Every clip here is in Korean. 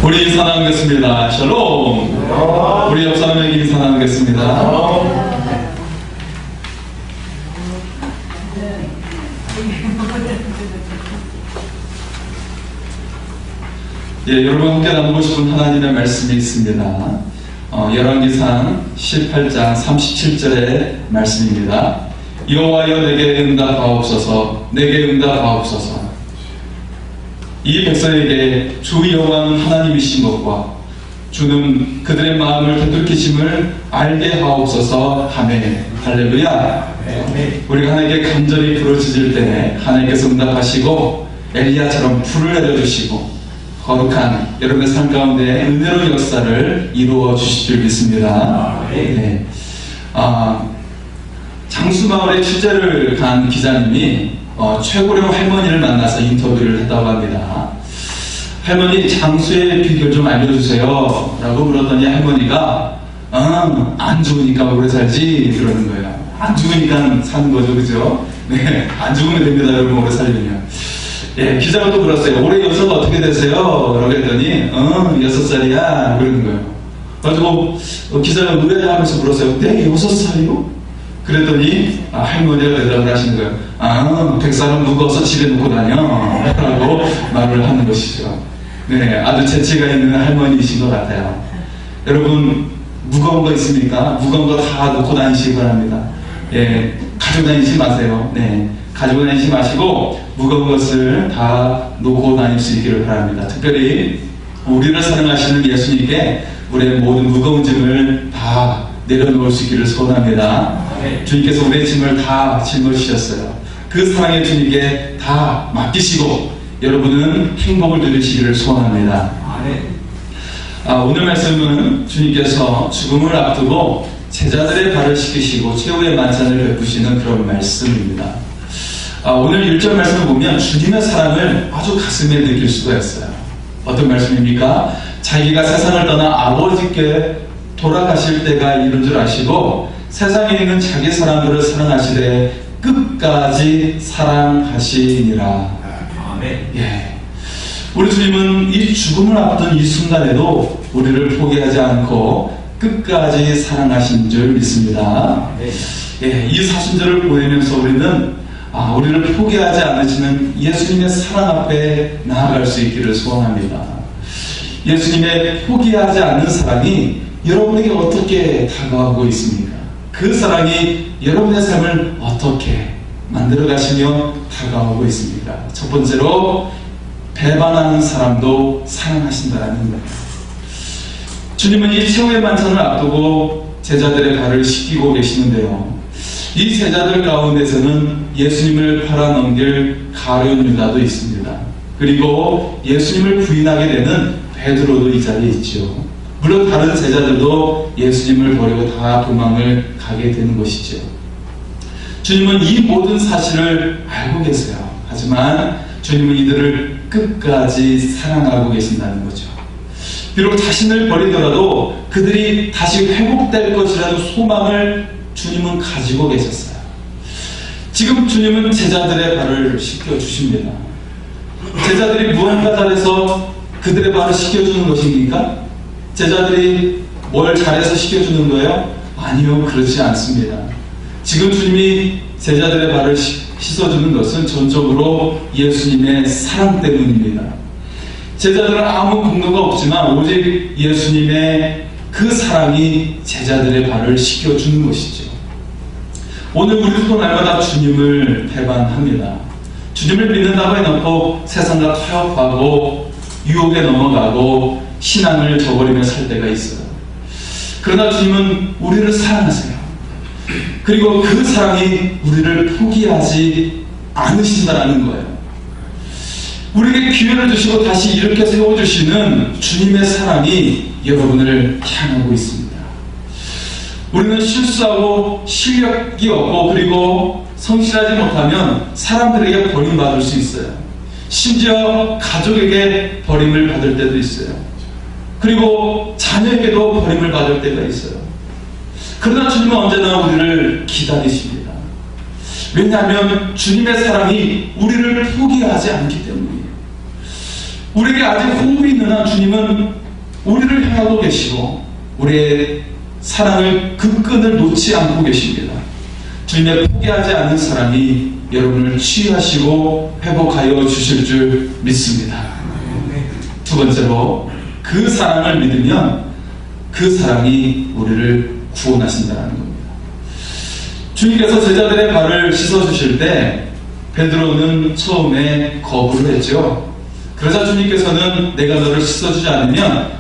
우리 인사 나누겠습니다. 샬롬. 우리 옆 사람에게 인사 나누겠습니다. 예, 여러분 함께 나누고 싶은 하나님의 말씀이 있습니다. 열왕기상 18장 37절의 말씀입니다. 여호와여 내게 응답하옵소서, 내게 응답하옵소서. 이 백성에게 주 여호와는 하나님이신 것과 주는 그들의 마음을 되돌리심을 알게 하옵소서 하매. 할렐루야. 우리가 하나님께 간절히 부르짖을 때 하나님께서 응답하시고 엘리야처럼 불을 내려주시고 거룩한 여러분의 삶 가운데 은혜로운 역사를 이루어 주실 줄 믿습니다. 네. 장수마을에 취재를 간 기자님이 최고령 할머니를 만나서 인터뷰를 했다고 합니다. 할머니, 장수의 비결 좀 알려주세요 라고 물었더니 할머니가 안 죽으니까 오래 살지 그러는 거예요. 안 죽으니까 사는 거죠, 그죠? 네, 안 죽으면 됩니다, 여러분. 오래 살려면. 예, 기자가 또 물었어요. 올해 연세가 어떻게 되세요? 라고 했더니 6살이야 그러는 거예요. 그래가지고 기자가 의아해하면서 물었어요. 네, 6살이요? 그랬더니 할머니가 대답을 하시는 거예요. 100살은 무거워서 집에 놓고 다녀 라고 말을 하는 것이죠. 네, 아주 재치가 있는 할머니이신 것 같아요. 여러분, 무거운 거 있습니까? 무거운 거 다 놓고 다니시기 바랍니다. 예, 가지고 다니지 마세요. 네, 가지고 다니지 마시고 무거운 것을 다 놓고 다닐 수 있기를 바랍니다. 특별히 우리를 사랑하시는 예수님께 우리의 모든 무거운 짐을 다 내려놓을 수 있기를 소원합니다. 주님께서 우리의 짐을 다 짊어지셨어요. 그 사랑의 주님께 다 맡기시고 여러분은 행복을 누리시기를 소원합니다. 오늘 말씀은 주님께서 죽음을 앞두고 제자들의 발을 씻기시고 최후의 만찬을 베푸시는 그런 말씀입니다. 오늘 1절 말씀을 보면 주님의 사랑을 아주 가슴에 느낄 수가 있어요. 어떤 말씀입니까? 자기가 세상을 떠나 아버지께 돌아가실 때가 이른 줄 아시고 세상에 있는 자기 사람들을 사랑하시되 끝까지 사랑하시니라. 예. 우리 주님은 이 죽음을 앞둔 이 순간에도 우리를 포기하지 않고 끝까지 사랑하신 줄 믿습니다. 예, 이 사순절을 보내면서 우리는 우리를 포기하지 않으시는 예수님의 사랑 앞에 나아갈 수 있기를 소원합니다. 예수님의 포기하지 않는 사랑이 여러분에게 어떻게 다가오고 있습니까? 그 사랑이 여러분의 삶을 어떻게 만들어 가시며 다가오고 있습니까? 첫 번째로 배반하는 사람도 사랑하신다는 거예요. 주님은 이 최후의 만찬을 앞두고 제자들의 발을 씻기고 계시는데요. 이 제자들 가운데서는 예수님을 팔아넘길 가룟 유다도 있습니다. 그리고 예수님을 부인하게 되는 베드로도 이 자리에 있죠. 물론 다른 제자들도 예수님을 버리고 다 도망을 가게 되는 것이죠. 주님은 이 모든 사실을 알고 계세요. 하지만 주님은 이들을 끝까지 사랑하고 계신다는 거죠. 비록 자신을 버리더라도 그들이 다시 회복될 것이라는 소망을 주님은 가지고 계셨어요. 지금 주님은 제자들의 발을 씻겨주십니다. 제자들이 무언가 잘해서 그들의 발을 씻겨주는 것입니까? 제자들이 뭘 잘해서 씻겨주는 거예요? 아니요, 그렇지 않습니다. 지금 주님이 제자들의 발을 씻어주는 것은 전적으로 예수님의 사랑 때문입니다. 제자들은 아무 공로가 없지만 오직 예수님의 그 사랑이 제자들의 발을 씻겨주는 것이죠. 오늘 우리도 날마다 주님을 배반합니다. 주님을 믿는다고 해놓고 세상과 타협하고 유혹에 넘어가고 신앙을 저버리며 살 때가 있어요. 그러나 주님은 우리를 사랑하세요. 그리고 그 사랑이 우리를 포기하지 않으신다는 거예요. 우리에게 기회를 주시고 다시 이렇게 세워주시는 주님의 사랑이 여러분을 향하고 있습니다. 우리는 실수하고 실력이 없고 그리고 성실하지 못하면 사람들에게 버림받을 수 있어요. 심지어 가족에게 버림을 받을 때도 있어요. 그리고 자녀에게도 버림을 받을 때가 있어요. 그러나 주님은 언제나 우리를 기다리십니다. 왜냐하면 주님의 사랑이 우리를 포기하지 않기 때문이에요. 우리에게 아직 호흡이 있는 한 주님은 우리를 향하고 계시고 우리의 사랑을 그 끈을 놓지 않고 계십니다. 주님의 포기하지 않는 사랑이 여러분을 치유하시고 회복하여 주실 줄 믿습니다. 두 번째로 그 사랑을 믿으면 그 사랑이 우리를 구원하신다는 겁니다. 주님께서 제자들의 발을 씻어주실 때 베드로는 처음에 거부를 했죠. 그러자 주님께서는 내가 너를 씻어주지 않으면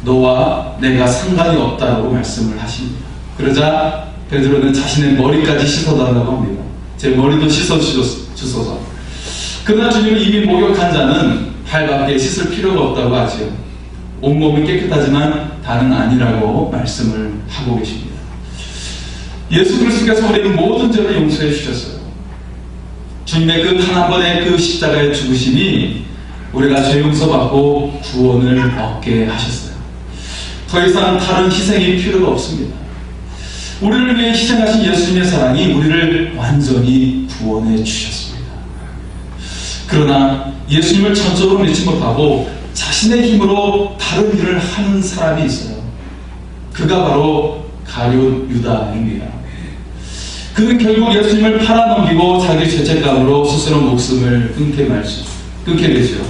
너와 내가 상관이 없다고 말씀을 하십니다. 그러자 베드로는 자신의 머리까지 씻어달라고 합니다. 제 머리도 씻어주소서. 그러나 주님은 이미 목욕한 자는 발밖에 씻을 필요가 없다고 하지요. 온몸은 깨끗하지만 다는 아니라고 말씀을 하고 계십니다. 예수 그리스도께서 우리의 모든 죄를 용서해 주셨어요. 주님의 그 단 한 번의 그 십자가의 죽으심이 우리가 죄 용서받고 구원을 얻게 하셨어요. 더 이상 다른 희생이 필요가 없습니다. 우리를 위해 희생하신 예수님의 사랑이 우리를 완전히 구원해 주셨습니다. 그러나 예수님을 전적으로 믿지 못하고 자신의 힘으로 다른 일을 하는 사람이 있어요. 그가 바로 가룟 유다입니다. 그는 결국 예수님을 팔아넘기고 자기 죄책감으로 스스로 목숨을 끊게 되죠.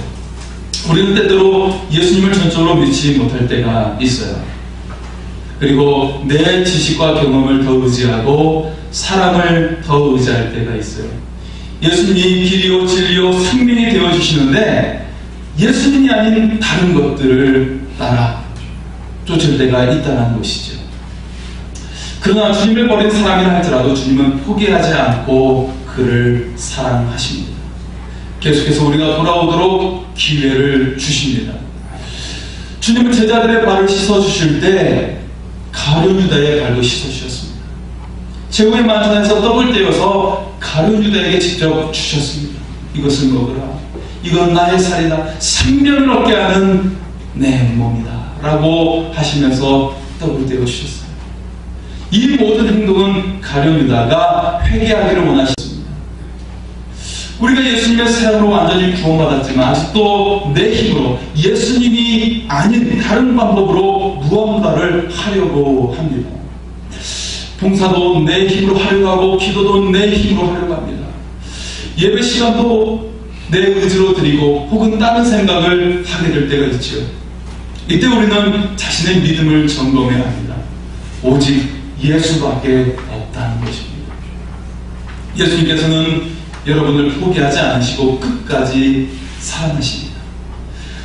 우리는 때때로 예수님을 전적으로 믿지 못할 때가 있어요. 그리고 내 지식과 경험을 더 의지하고 사랑을 더 의지할 때가 있어요. 예수님이 길이요 진리요 생명이 되어주시는데 예수님이 아닌 다른 것들을 따라 쫓을 때가 있다는 것이죠. 그러나 주님을 버린 사람이라 할지라도 주님은 포기하지 않고 그를 사랑하십니다. 계속해서 우리가 돌아오도록 기회를 주십니다. 주님은 제자들의 발을 씻어주실 때 가룟 유다의 발도 씻어주셨습니다. 제후의 만찬에서 떡을 떼어서 가룟 유다에게 직접 주셨습니다. 이것을 먹으라. 이건 나의 살이다. 생명을 얻게 하는 내 몸이다. 라고 하시면서 떡을 떼어 주셨어요. 이 모든 행동은 가룟 유다가 회개하기를 원하셨습니다. 우리가 예수님의 사랑으로 완전히 구원받았지만 아직도 내 힘으로 예수님이 아닌 다른 방법으로 무언가를 하려고 합니다. 봉사도 내 힘으로 하려고 하고 기도도 내 힘으로 하려고 합니다. 예배 시간도 내 의지로 드리고 혹은 다른 생각을 하게 될 때가 있죠. 이때 우리는 자신의 믿음을 점검해야 합니다. 오직 예수밖에 없다는 것입니다. 예수님께서는 여러분을 포기하지 않으시고 끝까지 사랑하십니다.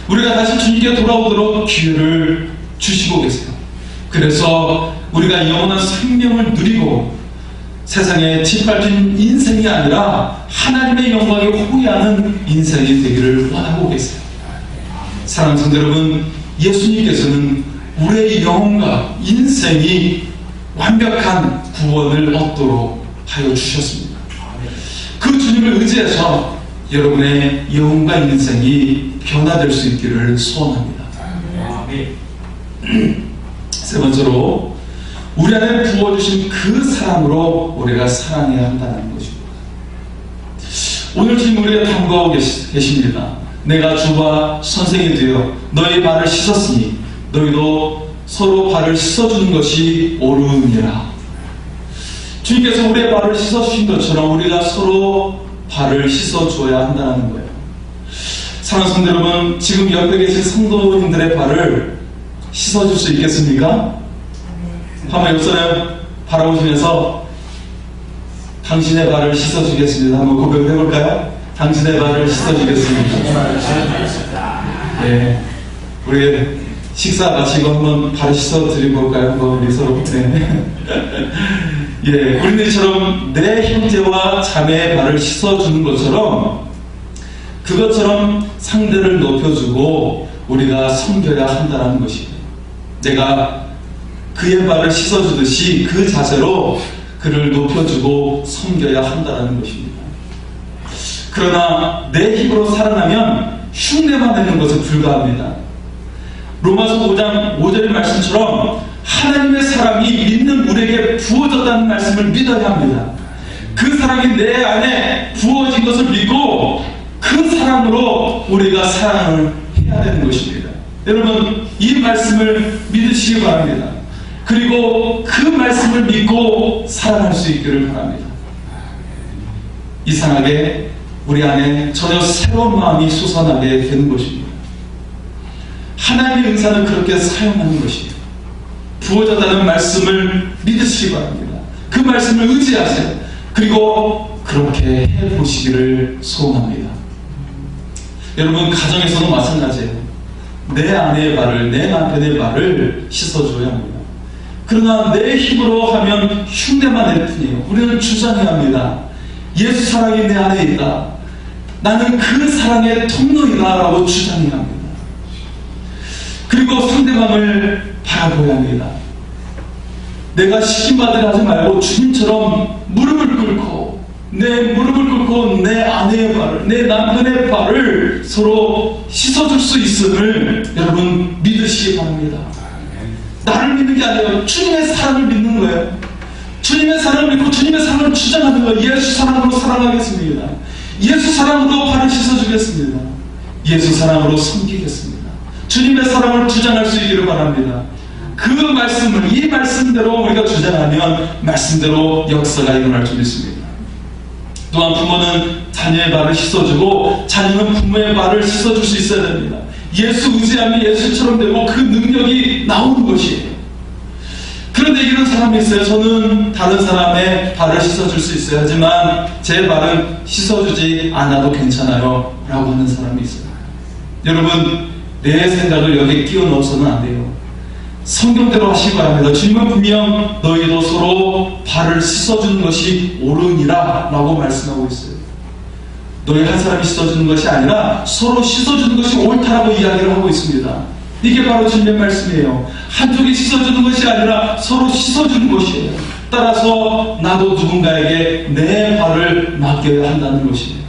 우리가 다시 주님께 돌아오도록 기회를 주시고 계세요. 그래서 우리가 영원한 생명을 누리고 세상에 짓밟힌 인생이 아니라 하나님의 영광에 호위하는 인생이 되기를 원하고 계세요. 사랑하는 성도 여러분, 예수님께서는 우리의 영혼과 인생이 완벽한 구원을 얻도록 하여 주셨습니다. 그 주님을 의지해서 여러분의 영혼과 인생이 변화될 수 있기를 소원합니다. 세 번째로 우리 안에 부어주신 그 사랑으로 우리가 사랑해야 한다는 것입니다. 오늘 지금 우리가 탐구하고 계십니다. 내가 주와 선생이 되어 너희 발을 씻었으니 너희도 서로 발을 씻어주는 것이 옳으니라. 주님께서 우리의 발을 씻어주신 것처럼 우리가 서로 발을 씻어줘야 한다는 거예요. 사랑하는 성도 여러분, 지금 옆에 계신 성도님들의 발을 씻어줄 수 있겠습니까? 한번 옆 사람 바라보시면서 당신의 발을 씻어주겠습니다. 한번 고백을 해볼까요? 당신의 발을 씻어주겠습니다. 네, 우리 식사 마치고 한번 발을 씻어드리고 볼까요? 한번 우리 서로. 네. 예, 우리는 이처럼 내 형제와 자매의 발을 씻어주는 것처럼 그것처럼 상대를 높여주고 우리가 섬겨야 한다는 것입니다. 내가 그의 발을 씻어주듯이 그 자세로 그를 높여주고 섬겨야 한다는 것입니다. 그러나 내 힘으로 살아나면 흉내만 내는 것에 불과합니다. 로마서 5장 5절 말씀처럼 하나님의 사랑이 믿는 우리에게 부어졌다는 말씀을 믿어야 합니다. 그 사랑이 내 안에 부어진 것을 믿고 그 그 사랑으로 우리가 사랑을 해야 되는 것입니다. 여러분, 이 말씀을 믿으시기 바랍니다. 그리고 그 말씀을 믿고 살아갈 수 있기를 바랍니다. 이상하게 우리 안에 전혀 새로운 마음이 솟아나게 되는 것입니다. 하나님의 은사는 그렇게 사용하는 것이에요. 부어졌다는 말씀을 믿으시기 바랍니다. 그 말씀을 의지하세요. 그리고 그렇게 해보시기를 소원합니다. 여러분, 가정에서도 마찬가지예요. 내 아내의 발을, 내 남편의 발을 씻어줘야 합니다. 그러나 내 힘으로 하면 흉내만 낼 뿐이에요. 우리는 주장해야 합니다. 예수 사랑이 내 안에 있다. 나는 그 사랑의 통로이다 라고 주장해야 합니다. 그리고 상대방을 바라보아야 합니다. 내가 시킨바대로 하지 말고 주님처럼 무릎을 꿇고, 내 무릎을 꿇고 내 아내의 발을, 내 남편의 발을 서로 씻어줄 수 있음을 여러분 믿으시기 바랍니다. 나를 믿는 게 아니에요. 주님의 사랑을 믿는 거예요. 주님의 사랑을 믿고 주님의 사랑을 주장하는 거예요. 예수 사랑으로 사랑하겠습니다. 예수 사랑으로 발을 씻어주겠습니다. 예수 사랑으로 섬기겠습니다. 주님의 사랑을 주장할 수 있기를 바랍니다. 그 말씀을, 이 말씀대로 우리가 주장하면 말씀대로 역사가 일어날 줄 믿습니다. 또한 부모는 자녀의 발을 씻어주고 자녀는 부모의 발을 씻어줄 수 있어야 됩니다. 예수 의지하면 예수처럼 되고 그 능력이 나오는 것이에요. 그런데 이런 사람이 있어요. 저는 다른 사람의 발을 씻어줄 수 있어요. 하지만 제 발은 씻어주지 않아도 괜찮아요 라고 하는 사람이 있어요. 여러분, 내 생각을 여기 끼워 넣어서는 안 돼요. 성경대로 하시기 바랍니다. 주님은 분명 너희도 서로 발을 씻어주는 것이 옳으니라 라고 말씀하고 있어요. 너희 한 사람이 씻어주는 것이 아니라 서로 씻어주는 것이 옳다라고 이야기를 하고 있습니다. 이게 바로 주님의 말씀이에요. 한쪽이 씻어주는 것이 아니라 서로 씻어주는 것이에요. 따라서 나도 누군가에게 내 발을 맡겨야 한다는 것입니다.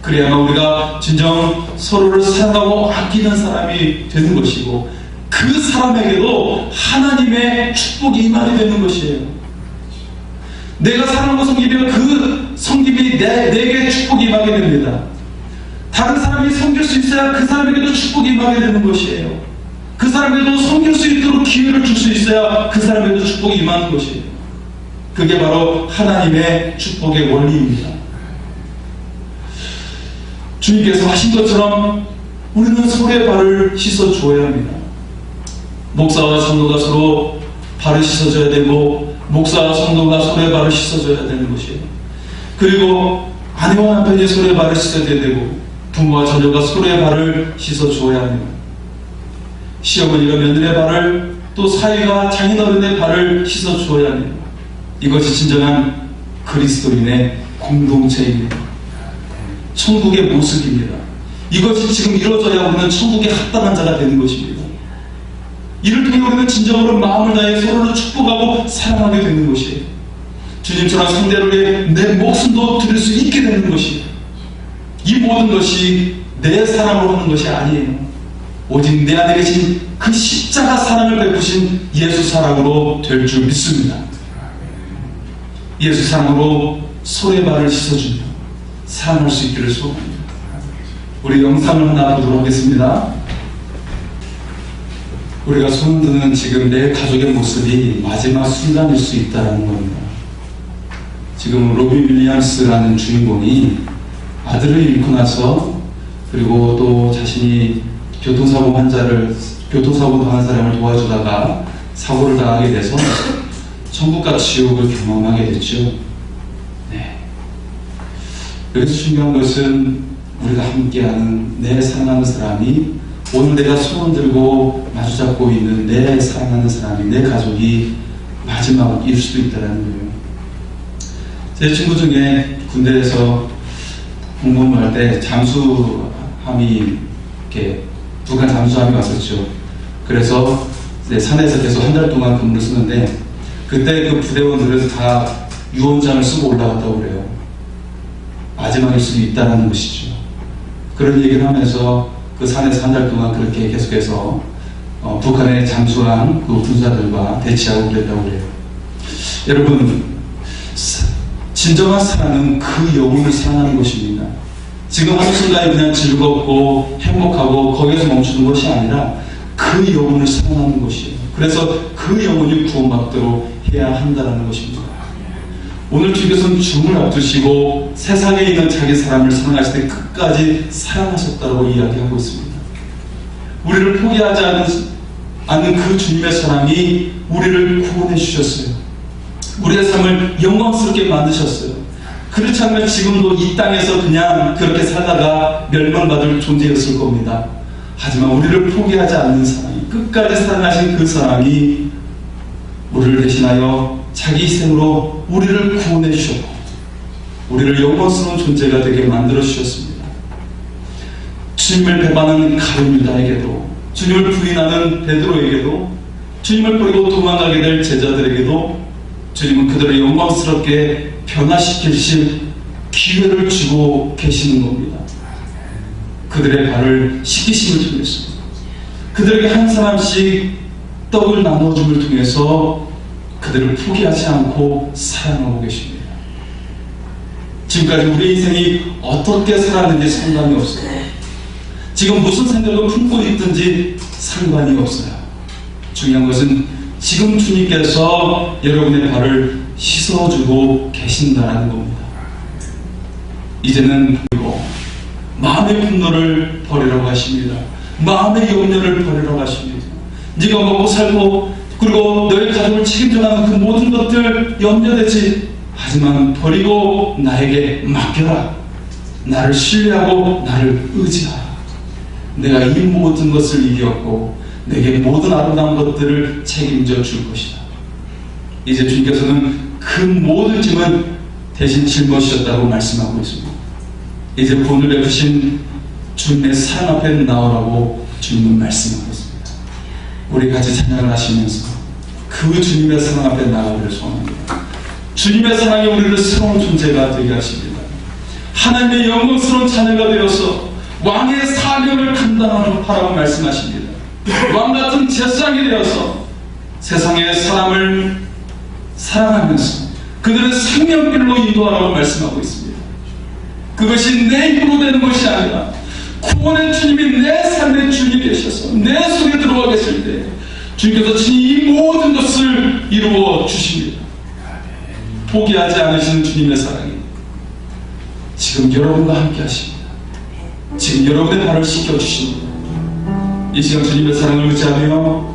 그래야만 우리가 진정 서로를 사랑하고 아끼는 사람이 되는 것이고, 그 사람에게도 하나님의 축복이 임하게 되는 것이에요. 내가 사랑하고 섬기면 그 섬김이 내게 축복이 임하게 됩니다. 다른 사람이 섬길 수 있어야 그 사람에게도 축복이 임하게 되는 것이에요. 그 사람에게도 섬길 수 있도록 기회를 줄 수 있어야 그 사람에게도 축복이 임하는 것이에요. 그게 바로 하나님의 축복의 원리입니다. 주님께서 하신 것처럼 우리는 서로의 발을 씻어주어야 합니다. 목사와 성도가 서로 발을 씻어줘야 되고, 목사와 성도가 서로의 발을 씻어줘야 되는 것이에요. 그리고 아내와 남편이 서로의 발을 씻어줘야 되고, 부모와 자녀가 서로의 발을 씻어주어야 합니다. 시어머니가 며느리의 발을, 또 사위가 장인어른의 발을 씻어주어야 합니다. 이것이 진정한 그리스도인의 공동체입니다. 천국의 모습입니다. 이것이 지금 이루어져야 우리는 천국의 합당한 자가 되는 것입니다. 이를 통해 우리는 진정으로 마음을 다해 서로를 축복하고 사랑하게 되는 것이에요. 주님처럼 상대를 위해 내 목숨도 드릴 수 있게 되는 것이에요. 이 모든 것이 내 사랑으로 하는 것이 아니에요. 오직 내 안에 계신 그 십자가 사랑을 베푸신 예수 사랑으로 될 줄 믿습니다. 예수 사랑으로 서로의 발을 씻어주며 사랑할 수 있기를 소원합니다. 우리 영상을 하나 보도록 하겠습니다. 우리가 소문 듣는 지금 내 가족의 모습이 마지막 순간일 수 있다는 겁니다. 지금 로빈 윌리엄스라는 주인공이 아들을 잃고 나서, 그리고 또 자신이 교통사고 당한 사람을 도와주다가 사고를 당하게 돼서 천국과 지옥을 경험하게 됐죠. 네. 여기서 중요한 것은 우리가 함께하는 내 사랑하는 사람이, 오늘 내가 손을 들고 마주잡고 있는 내 사랑하는 사람이, 내 가족이 마지막일 수도 있다는 거예요. 제 친구 중에 군대에서 공무원을 할 때 잠수함이, 이렇게 북한 잠수함이 왔었죠. 그래서 산에서 계속 한 달 동안 근무를 쓰는데, 그때 그 부대원들은 다 유언장을 쓰고 올라갔다고 그래요. 마지막일 수도 있다는 것이죠. 그런 얘기를 하면서 그 산에서 한 달 동안 그렇게 계속해서 북한의 잠수함 그 군사들과 대치하고 그랬다고 그래요. 여러분, 진정한 사랑은 그 영혼을 사랑하는 것입니다. 지금 한순간에 그냥 즐겁고 행복하고 거기에서 멈추는 것이 아니라 그 영혼을 사랑하는 것이에요. 그래서 그 영혼이 구원받도록 해야 한다는 것입니다. 오늘 주께서는 죽음을 앞두시고 세상에 있는 자기 사람을 사랑하실 때 끝까지 사랑하셨다고 이야기하고 있습니다. 우리를 포기하지 않는 그 주님의 사랑이 우리를 구원해 주셨어요. 우리의 삶을 영광스럽게 만드셨어요. 그렇지 않으면 지금도 이 땅에서 그냥 그렇게 살다가 멸망받을 존재였을 겁니다. 하지만 우리를 포기하지 않는 사랑이, 끝까지 사랑하신 그 사랑이 우리를 대신하여 자기 희생으로 우리를 구원해 주셨고 우리를 영광스러운 존재가 되게 만들어 주셨습니다. 주님을 배반하는 가룟 유다에게도, 주님을 부인하는 베드로에게도, 주님을 버리고 도망가게 될 제자들에게도 주님은 그들을 영광스럽게 변화시키실 기회를 주고 계시는 겁니다. 그들의 발을 씻기심을 통해서, 그들에게 한 사람씩 떡을 나눠줌을 통해서 그들을 포기하지 않고 사랑하고 계십니다. 지금까지 우리 인생이 어떻게 살았는지 상관이 없어요. 지금 무슨 생각을 품고 있든지 상관이 없어요. 중요한 것은 지금 주님께서 여러분의 발을 씻어주고 계신다는 겁니다. 이제는 그리고 마음의 분노를 버리라고 하십니다. 마음의 염려를 버리라고 하십니다. 네가 먹고 살고 그리고 너의 가족을 책임져가는 그 모든 것들 염려되지, 하지만 버리고 나에게 맡겨라. 나를 신뢰하고 나를 의지하라. 내가 이 모든 것을 이겼고 내게 모든 아름다운 것들을 책임져 줄 것이다. 이제 주님께서는 그 모든 짐은 대신 짊어지셨다고 말씀하고 있습니다. 이제 본을 베푸신 주님의 사랑 앞에 나오라고 주님은 말씀하고 있습니다. 우리 같이 찬양을 하시면서 그 주님의 사랑 앞에 나가기를 소원합니다. 주님의 사랑이 우리를 새로운 존재가 되게 하십니다. 하나님의 영광스러운 자녀가 되어서 왕의 사명을 감당하라고 말씀하십니다. 왕같은 제사장이 되어서 세상의 사람을 사랑하면서 그들의 생명길로 인도하라고 말씀하고 있습니다. 그것이 내 힘으로 되는 것이 아니라 구원의 주님이 내 삶의 주님이 되셔서 내 속에 들어와 계실 때 주님께서 친히 이 모든 것을 이루어 주십니다. 포기하지 않으시는 주님의 사랑이 지금 여러분과 함께 하십니다. 지금 여러분의 발을 씻겨주십니다. 이 시간 주님의 사랑을 의지하며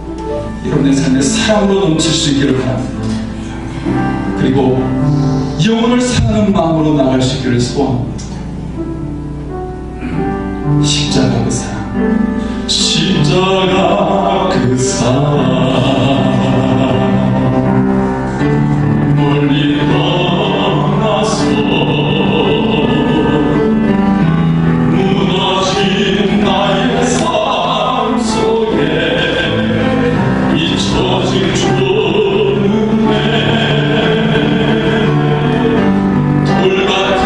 여러분의 삶의 사랑으로 넘칠 수 있기를 바랍니다. 그리고 영혼을 사랑하는 마음으로 나갈 수 있기를 소원합니다. 십자가 그 사랑, 십자가 그 사랑, 멀리 떠나서 무너진 나의 삶 속에 잊혀진 주님의 돌 같은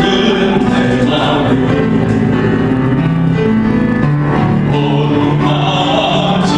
내 마음을 어루만지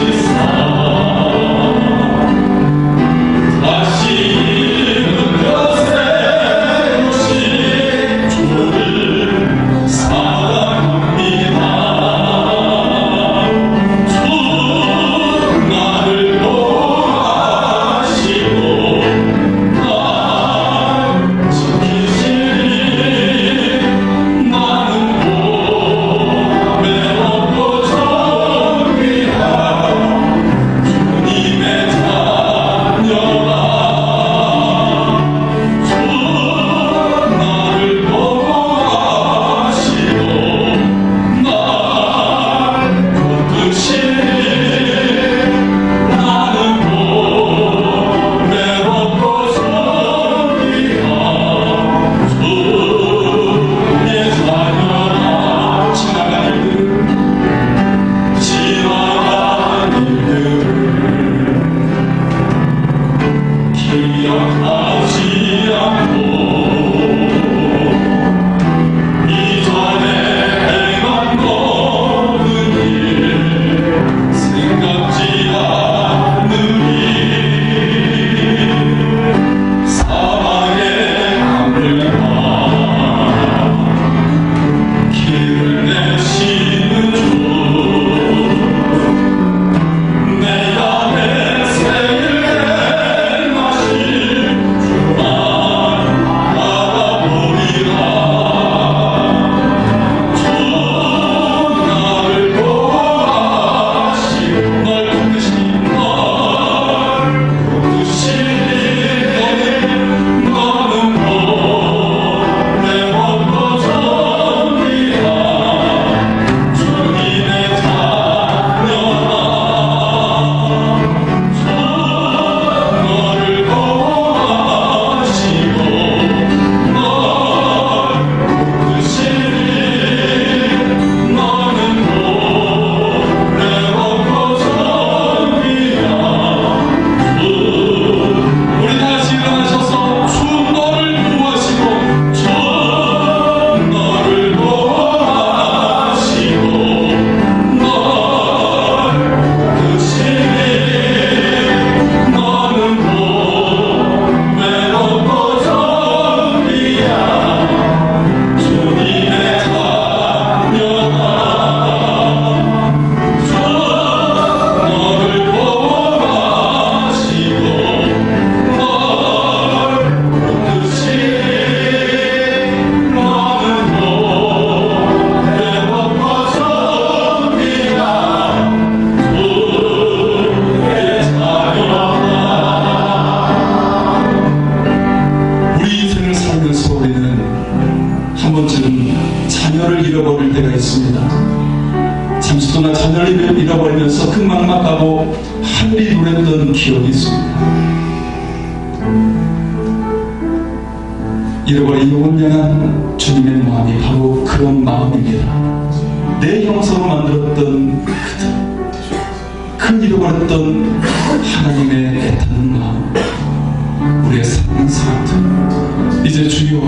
막막하고 하늘이 노랬던 기억이 있습니다. 잃어버린 영혼을 향한 주님의 마음이 바로 그런 마음입니다. 내 형상으로 만들었던 그 잃어버렸던 하나님의 애타는 마음, 우리의 사랑하는 사람들, 이제 주여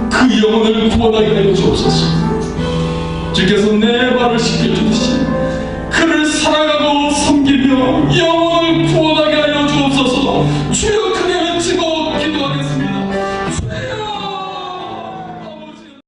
그 영혼을 구원하게 하여 주옵소서. 주께서 내 발을 씻겨주듯이 그를 사랑하고 섬기며 영혼을